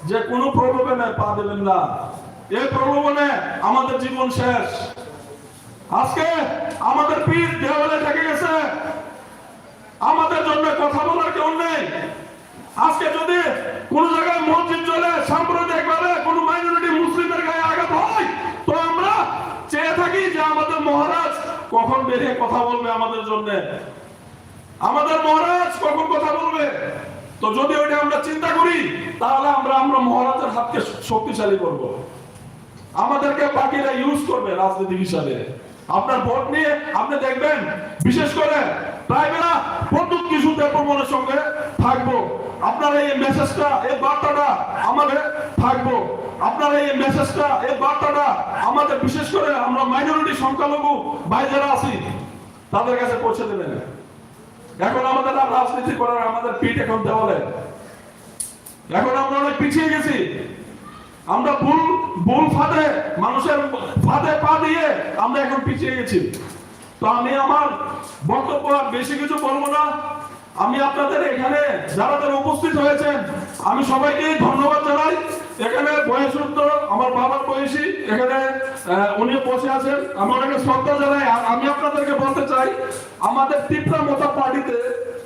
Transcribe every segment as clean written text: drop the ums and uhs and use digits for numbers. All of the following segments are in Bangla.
যে কোনো প্রলোভনে পা দেবেন না। এই প্রলোভনে আমাদের জীবন শেষ। আজকে আমাদের পীর দেওয়ালে থেকে গেছে, আমাদের জন্য কথা বলার কেউ নেই। আজকে যদি কোন জায়গায় মসজিদ চলে সাম্প্রদায়িক ভাবে কোন মাইনরিটি মুসলিমের গায়ে আঘাত হয়, তো আমরা চেয়ে থাকি যে আমাদের মহারাজ কখন বেরিয়ে কথা বলবে আমাদের জন্য, আমাদের মহারাজ কখন কথা বলবে। তো যদি ওইটা আমরা চিন্তা করি, তাহলে আমরা মহারাজের হাতকে শক্তিশালী করব। আমাদেরকে বাকিরা ইউজ করবে রাজনীতি হিসাবে। আপনার ভোট নিয়ে আপনি দেখবেন, বিশেষ করে প্রাইভেটরা প্রত্যেক কিছুতে প্রমাণের সঙ্গে থাকবো। আপনার এই মেসেজটা, এই বার্তাটা আমাদের থাকবো। আপনার এই মেসেজটা, এই বার্তাটা আমাদের, বিশেষ করে আমরা মাইনরিটি সংখ্যালঘু ভাই যারা আছি তাদের কাছে পৌঁছে দেবেন। এখন আমাদের আর রাজনীতি করার আমাদের পিঠ এখন দেওয়ালে। এখন আমরা অনেক পিছিয়ে গেছি। আমরা ভুল ফাঁদে, মানুষের ফাঁদে পা দিয়ে আমরা এখন পিছিয়ে গেছি। তো আমি আমার বক্তব্য বেশি কিছু বলবো না। আমি আপনাদের এখানে যারা যারা উপস্থিত হয়েছেন, আমি সবাইকে ধন্যবাদ জানাই। এখানে বয়সুদ্ধ আমার বাবার বয়সী এখানে উনি বসে আছেন, আমি ওনাকে শ্রদ্ধা জানাই। আমি আপনাদেরকে বলতে চাই, আমাদের তীব্রা মতা পার্টিতে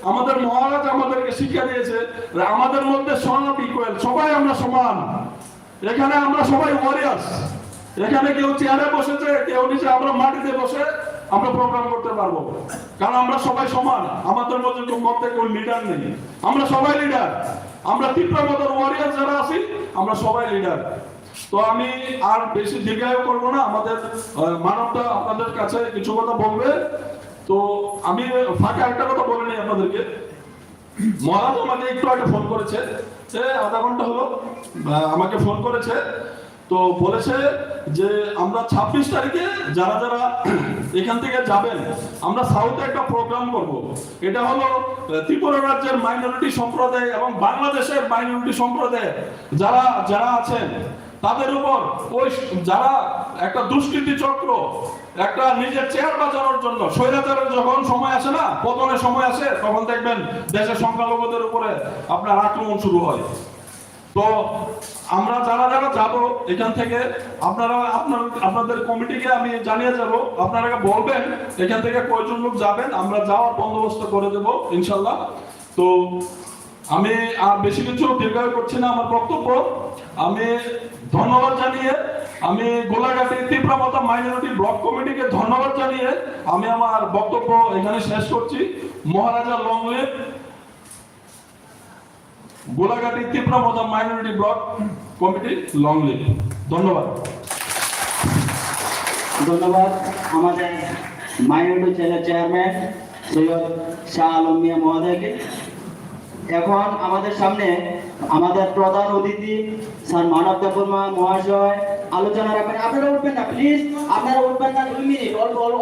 আমাদের মহারাজ আমাদেরকে শিক্ষা দিয়েছে আমাদের মধ্যে সমান ইকুয়াল, সবাই আমরা সমান। এখানে আমরা সবাই ওয়ারিয়ার্স। এখানে কেউ চেয়ারে বসেছে, কেউ নিচে, আমরা মাটিতে বসে আমরা প্রোগ্রাম করতে পারবো, কারণ আমরা সবাই সমান। আমাদের মধ্যে কেউ লিডার নেই, আমরা সবাই লিডার। আমরা তীব্রমতার ওয়ারিয়ার যারা আছি আমরা সবাই লিডার। তো আমি আর বেশি দীর্ঘায়ু করবো না। আমাদের মানবটা আপনাদের কাছে কিছু কথা বলবে। তো আমি ফাঁকা একটা কথা বলে নিই আপনাদেরকে। মহারাজ আমাকে একটু আগে ফোন করেছে, সে আধা ঘন্টা হলো আমাকে ফোন করেছে। তো বলেছে যে আমরা 26 তারিখে যারা যারা এখান থেকে যাবেন, আমরা সাউথে একটা প্রোগ্রাম করব। এটা হলো ত্রিপুরা রাজ্যের মাইনরিটি সম্প্রদায় এবং বাংলাদেশের মাইনরিটি সম্প্রদায় যারা যারা আছেন তাদের উপর ওই যারা একটা দুষ্কৃতি চক্র, একটা নিজের চেয়ার বাঁচানোর জন্য, স্বৈরাচারের যখন সময় আসে না, পতনের সময় আসে, তখন দেখবেন দেশের সংখ্যালঘুদের উপরে আপনার আক্রমণ শুরু হয়। তো আমরা যারা যারা যাব এখান থেকে, আপনারা আপনাদের কমিটিকে আমি জানিয়ে যাব, আপনারা বলবেন এখান থেকে কয়জন লোক যাবেন, আমরা যাওয়ার বন্দোবস্ত করে দেব ইনশাল্লাহ। তো আমি আর বেশি কিছু দীর্ঘায়ু করছি না আমার বক্তব্য। আমি ধন্যবাদ জানিয়ে, আমি গোলাঘাটি তীব্রমতা মাইনরিটি ব্লক কমিটিকে ধন্যবাদ জানিয়ে আমি আমার বক্তব্য এখানে শেষ করছি। মহারাজা লং লিভ গোলাঘাটি তীব্রমতা minority block committee, long live. ধন্যবাদ। ধন্যবাদ আমাদের মাইনরিটি সেলের চেয়ারম্যান সৈয়দ শাহ আলম মিয়া মহোদয়কে। এখন আমাদের সামনে আমাদের প্রধান অতিথি স্যার মানব দেববর্মা মহাশয় আলোচনা রাখবেন। আপনারা উঠবেন না প্লিজ, আপনারা উঠবেন না, 2 মিনিট,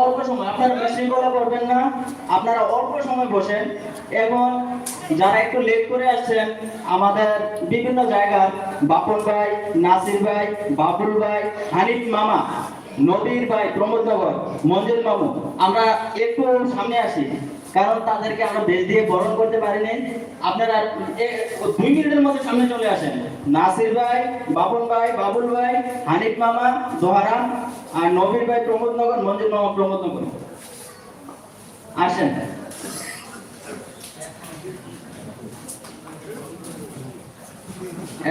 অল্প সময়, আপনারা বিশৃঙ্খলা করবেন না, আপনারা অল্প সময় বসেন। এবং যারা একটু লেট করে আসছেন, আমাদের বিভিন্ন জায়গার বাপন ভাই, নাসির ভাই, বাবুল ভাই, হানিফ মামা, নবীর ভাই, প্রমোদনগর, মঞ্জুর মামু, আমরা একটু সামনে আসি, কারণ তাদেরকে আমরা বেশ দিয়ে বরণ করতে পারিনি। আপনারা 2 মিনিটের মধ্যে সামনে চলে আসেন। নাসির ভাই, বাবন ভাই, বাবুল ভাই, হানিফ মামা, দোহারাম, আর নবীর ভাই, প্রমোদনগর, মঞ্জুর মামা, প্রমোদনগর, আসেন।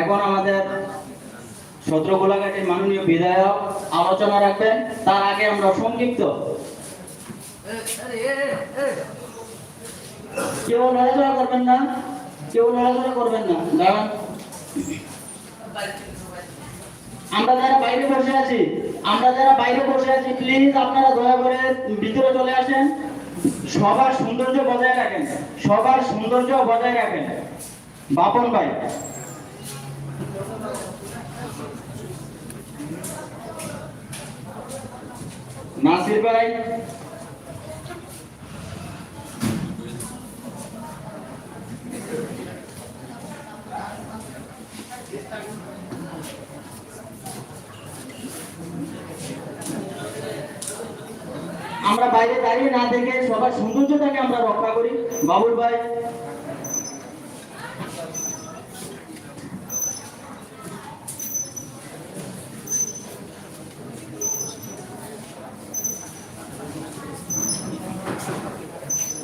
এখন আমাদের সদর গোলাঘাটের মাননীয় বিধায়ক আলোচনা রাখবেন। তার আগে আমরা সংক্ষিপ্ত, কেউ নড়াচড়া করবেন না, কেউ নড়াচড়া করবেন না, দাঁড়ান। আমরা যারা বাইরে বসে আছি প্লিজ আপনারা দয়া করে ভিতরে চলে আসেন। সবার সৌন্দর্য বজায় রাখেন, বাপন ভাই, নাসির ভাই, আমরা বাইরে দাঁড়িয়ে না দেখে সবার সৌন্দর্যটাকে আমরা রক্ষা করি। বাবুল ভাই,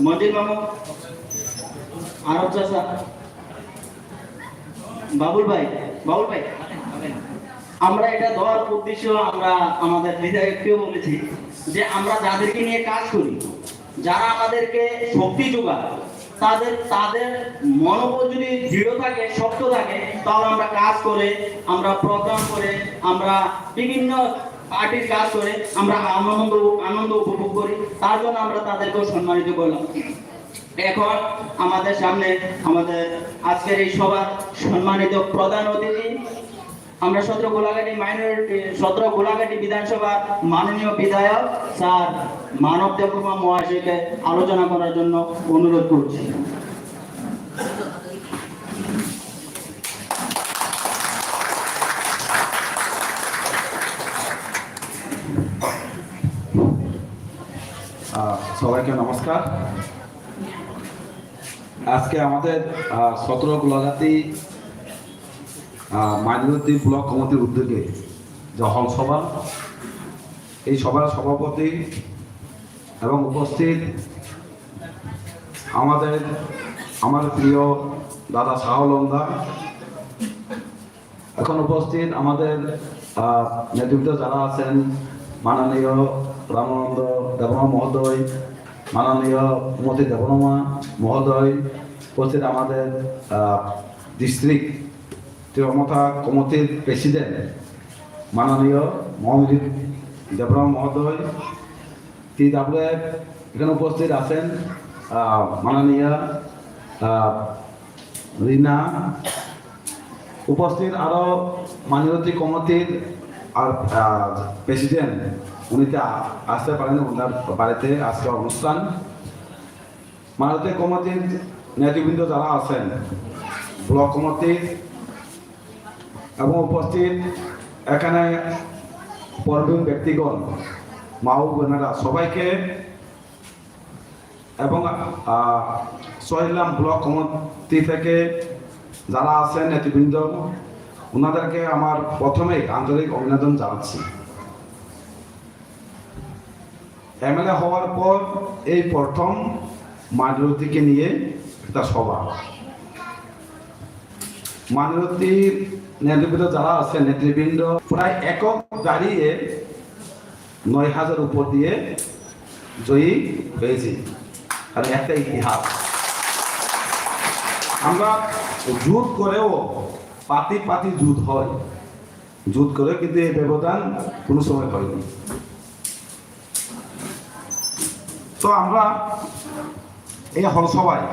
মজিদ মামু, আরব চাচা, বাবুল ভাই, আমরা এটা দেওয়ার উদ্দেশ্য আমরা আমাদের বিধায়ককেও বলেছি যে আমরা যাদেরকে নিয়ে কাজ করি, যারা আমাদেরকে শক্তি যোগায়, তাদের মনোবল যদি দৃঢ় থাকে, শক্ত থাকে, তাহলে আমরা কাজ করে, আমরা প্রোগ্রাম করে, আমরা বিভিন্ন পার্টির কাজ করে আমরা আনন্দ উপভোগ করি। তার জন্য আমরা তাদেরকেও সম্মানিত করলাম। এখন আমাদের সামনে আমাদের আজকের এই সভার সম্মানিত প্রধান অতিথি, আমরা সতেরো গোলাঘাটি বিধানসভার মাননীয় বিধায়ক স্যার মানব দেবকুমা মহাশয়কে আলোচনা করার জন্য অনুরোধ করছি। সবাইকে নমস্কার। আজকে আমাদের 17 গোলাঘাটি মাইনরিটি ব্লক কমিটির উদ্যোগে যে হল সভা, এই সভার সভাপতি এবং উপস্থিত আমার প্রিয় দাদা শাহলন্দা, এখন উপস্থিত আমাদের নেতৃত্ব যারা আছেন, মাননীয় রামানন্দ দেববর্মা মহোদয়, মাননীয় কুমতি দেববর্মা মহোদয়, উপস্থিত আমাদের ডিস্ট্রিক্ট ত্রিমতা কমিটির প্রেসিডেন্ট মাননীয় মহম্মদ দেববর্মা মহোদয়, TWF এখানে উপস্থিত আছেন মাননীয় রিনা, উপস্থিত আরও মাইনরিটি কমিটির আর প্রেসিডেন্ট, উনি তো আসতে পারেন, ওনার বাড়িতে আজকে অনুষ্ঠান। মাইনরিটি কমিটির নেতৃবৃন্দ যারা আছেন, ব্লক কমিটির এবং উপস্থিত এখানে প্রবীণ ব্যক্তিগণ, মা ও বোনেরা, সবাইকে এবং সহিলাম ব্লক কমিটি থেকে যারা আছেন নেতৃবৃন্দ, ওনাদেরকে আমার প্রথমেই আন্তরিক অভিনন্দন জানাচ্ছি। MLA হওয়ার পর এই প্রথম মাইনরিটিকে নিয়ে একটা সভা। মাইনরিটির নেতৃবৃন্দ যারা আছে, নেতৃবৃন্দ প্রায় একক দাঁড়িয়ে 9,000 উপর দিয়ে জয়ী হয়েছে। আর একটা ইতিহাস, আমরা যুদ্ধ করেও পাতি যুদ্ধ হয়, যুদ্ধ করে কিন্তু এই ব্যবধান কোনো সময় হয়নি। তো আমরা এই হলসভায়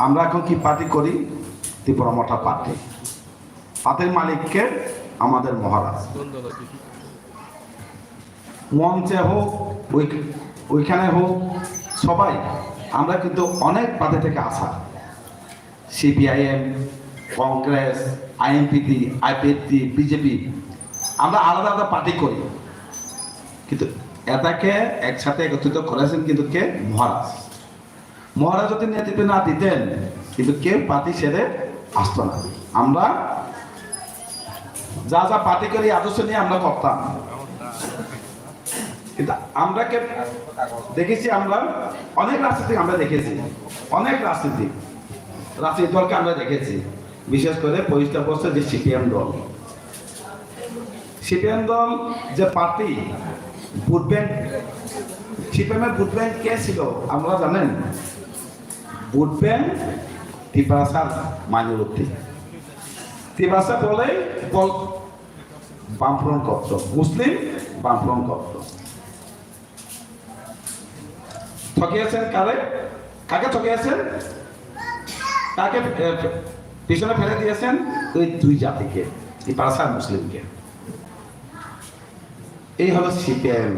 আমরা এখন কি পার্টি করি? ত্রিপুরা মঠা পার্টি। পার্টির মালিককে আমাদের মহারাজ। মঞ্চে হোক, ওইখানে হোক, সবাই আমরা কিন্তু অনেক পার্টি থেকে আসা, CPIM, Congress, IMPT, IPT, BJP, আমরা আলাদা আলাদা পার্টি করি, কিন্তু এটাকে একসাথে একত্রিত করেছেন কিন্তু কে? মহারাজ। মহারাজ যদি নেতৃত্ব না দিতেন কিন্তু কেউ পার্টি ছেড়ে আসতো না। আমরা যা যা পার্টি করি আদর্শ নিয়ে আমরা করতাম, কিন্তু আমরা দেখেছি, আমরা অনেক রাজনীতি আমরা দেখেছি, অনেক রাজনীতি দলকে আমরা দেখেছি, বিশেষ করে পরিষ্কার করছে যে CPM দল। CPM দল যে পার্টি, ভোট ব্যাংক, CPM এর ভোট ব্যাংক কে ছিল আমরা জানেন? ভোট ব্যাংক ত্রিপুরাসার মাইনরিটি, ত্রিপুরাসা বলে বামফ্রন্ট করত, মুসলিম বামফ্রন্ট করত। ঠকিয়েছেন কাকে ঠকিয়েছেন? কাকে পিছনে ফেলে দিয়েছেন? ওই দুই জাতিকে, ত্রিপুরাসার মুসলিমকে। এই হলো CPIM।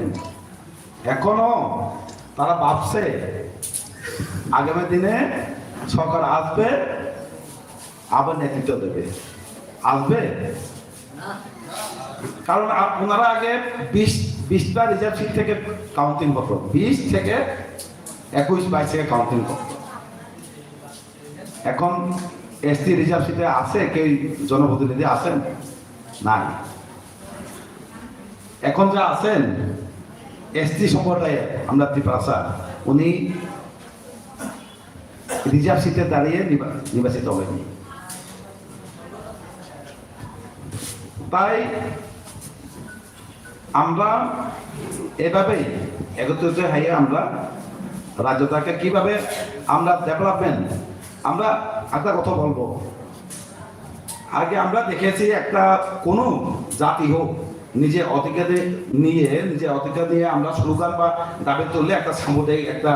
এখনো তারা ভাবছে আগামী দিনে সরকার আসবে, আবার নেতৃত্ব দেবে, আসবে। কারণ ওনারা আগে 20টা রিজার্ভ সিট থেকে কাউন্টিং করতো, 20 থেকে 21-22 থেকে কাউন্টিং করতো। এখন ST রিজার্ভ সিটে আছে কেউ জনপ্রতিনিধি আছেন? নাই। এখন যা আছেন ST সম্প্রদায়ে, আমরা ত্রিপুরা উনি রিজার্ভ সিটে দাঁড়িয়ে নির্বাচিত হবেন। তাই আমরা এভাবেই একত্রিত হয়ে আমরা রাজ্যটাকে কিভাবে আমরা ডেভেলপমেন্ট, আমরা একটা কথা বলবো, আগে আমরা দেখেছি একটা কোনো জাতি হোক নিজের অধিকার নিয়ে আমরা স্লোগান বা দাবি তুললে একটা সামুদায়িক একটা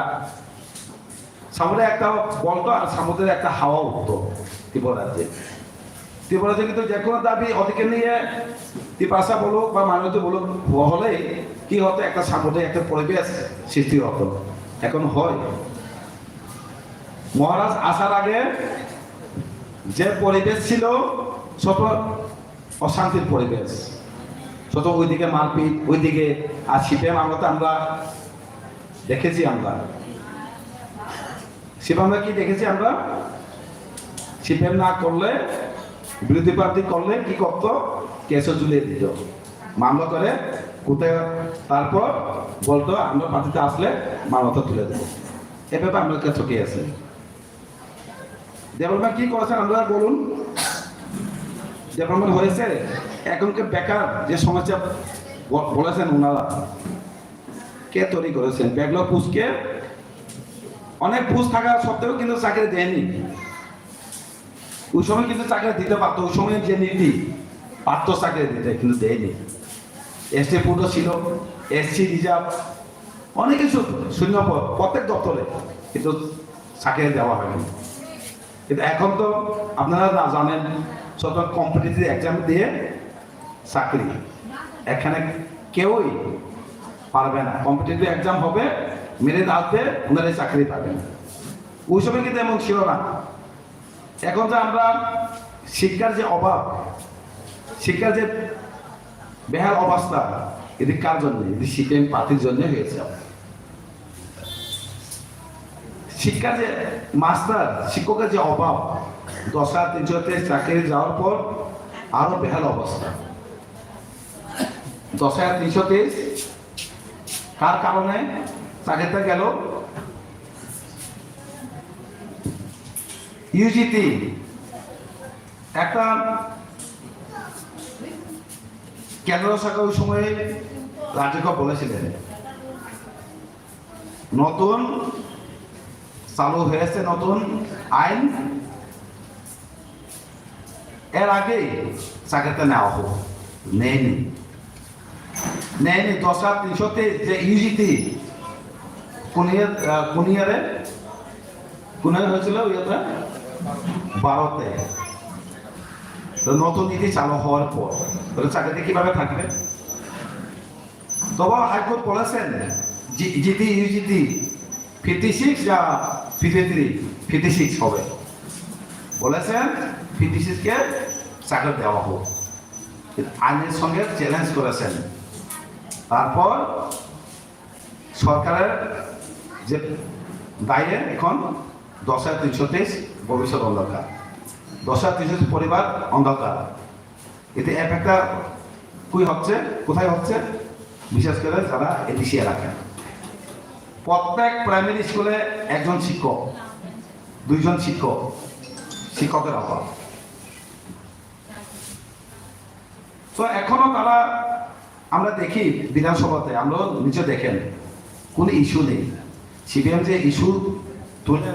বলতো আর সামুদ্রিক একটা হাওয়া উঠতো ত্রিপুরাতে কিন্তু যে কোনো দাবি অধিকার নিয়ে ত্রিপাশা বলুক বা মানবী বলুক হলে কি হতো, একটা সামুদ্রিক একটা পরিবেশ সৃষ্টি হতো। এখন হয় মহারাজ আসার আগে যে পরিবেশ ছিল শত অশান্তির পরিবেশ, শত ওইদিকে মারপিট, ওইদিকে আর সিপিএম আমরা দেখেছি। আমরা কি দেখেছি, আমরা সিপিএম না করলে বিরোধী প্রার্থী করলে কি করতো, কেসও ঝুলিয়ে দিত, মামলা করে কোথায়, তারপর বলতো আমরা প্রার্থীতে আসলে মামলাটা তুলে দেবো। এভাবে আমরা ঠকে আছে। ডেভেলপমেন্ট কি করেছেন আমরা বলুন? ডেভেলপমেন্ট হয়েছে? এখনকে বেকার যে সমস্যা বলেছেন ওনারা, কে তৈরি করেছেন? ব্যাকলগ পুষকে অনেক পুষ থাকা সত্ত্বেও কিন্তু চাকরি দেয়নি। ওই সময় কিন্তু চাকরি দিতে পারতো, ওই সময় যে নীতি পারতো চাকরি দিতে, কিন্তু দেয়নি। এসটি পুরো ছিল, এসসি রিজার্ভ, অনেক কিছু শূন্য প্রত্যেক দপ্তরে, কিন্তু চাকরি দেওয়া হয়নি। কিন্তু এখন তো আপনারা না জানেন, সব কম্পিটিটিভ এক্সাম দিয়ে চাকরি, এখানে কেউই পারবে না। কম্পিটিটিভ এক্সাম হবে, মেরিট আসবে, ওনারা চাকরি পাবেন। ওই সময় কিন্তু এমন ছিল না। এখন যে আমরা শিক্ষার যে অভাব, শিক্ষার যে বেহাল অবস্থা, এটি কার জন্য? এটি সিপিএম প্রার্থীর জন্য হয়েছে। শিক্ষার যে মাস্টার, শিক্ষকের যে অভাব, 10,323 চাকরি যাওয়ার পর আরো বেহাল অবস্থা। 10,323 কার কারণে চাকরিটা গেল? ইউজিটি একটা কেন্দ্র সরকার ওই সময়ে রাজ্যকে বলেছিলেন নতুন চালু হয়েছে নতুন আইন, এর আগে চাকরিটা নেওয়া হোক, নেয়নি। 10,323 যে ইউজিটি কোন ইয়ারে হয়েছিল? 12-তে। নতুন নীতি চালু হওয়ার পর চাকরিতে কিভাবে থাকবে? তবে হাইকোর্ট বলেছেন ইউজিটি 56 যা 56 হবে, বলেছেন 56-কে চাকরি দেওয়া হোক, আইনের সঙ্গে চ্যালেঞ্জ করেছেন। তারপর সরকারের যে দায়ে এখন 10,323 ভবিষ্যৎ অন্ধকার, 10,323 পরিবার অন্ধকার। এতে একটা কোথায় হচ্ছে? বিশেষ করে যারা এডিসি এলাকা, প্রত্যেক প্রাইমারি স্কুলে একজন শিক্ষক, 2জন শিক্ষকের অভাব। তো এখনো তারা, আমরা দেখি বিধানসভাতে, আমরা নিচে দেখেন কোনো ইস্যু নেই। সিপিএম যে ইস্যু তুলে,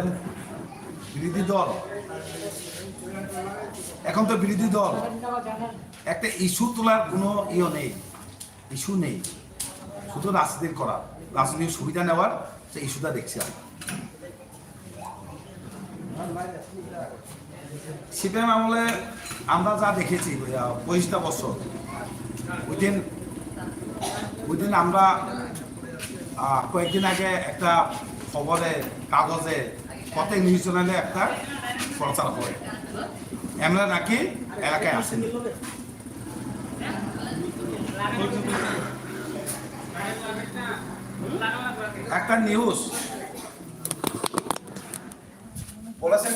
বিরোধী দল, এখন তো বিরোধী দল, একটা ইস্যু তোলার কোনো ইস্যু নেই, শুধু রাজনীতি করা, রাজনীতির সুবিধা নেওয়ার যে ইস্যুটা দেখছি আমরা। সিপিএম আমলে আমরা যা দেখেছি 25টা বছর, ওই দিন আমরা কয়েকদিন আগে একটা খবরে কাগজে প্রত্যেক নিউজ চ্যানেলে একটা প্রচার হয়, এমরা নাকি এলাকায় আসেনি। একটা নিউজ বলেছেন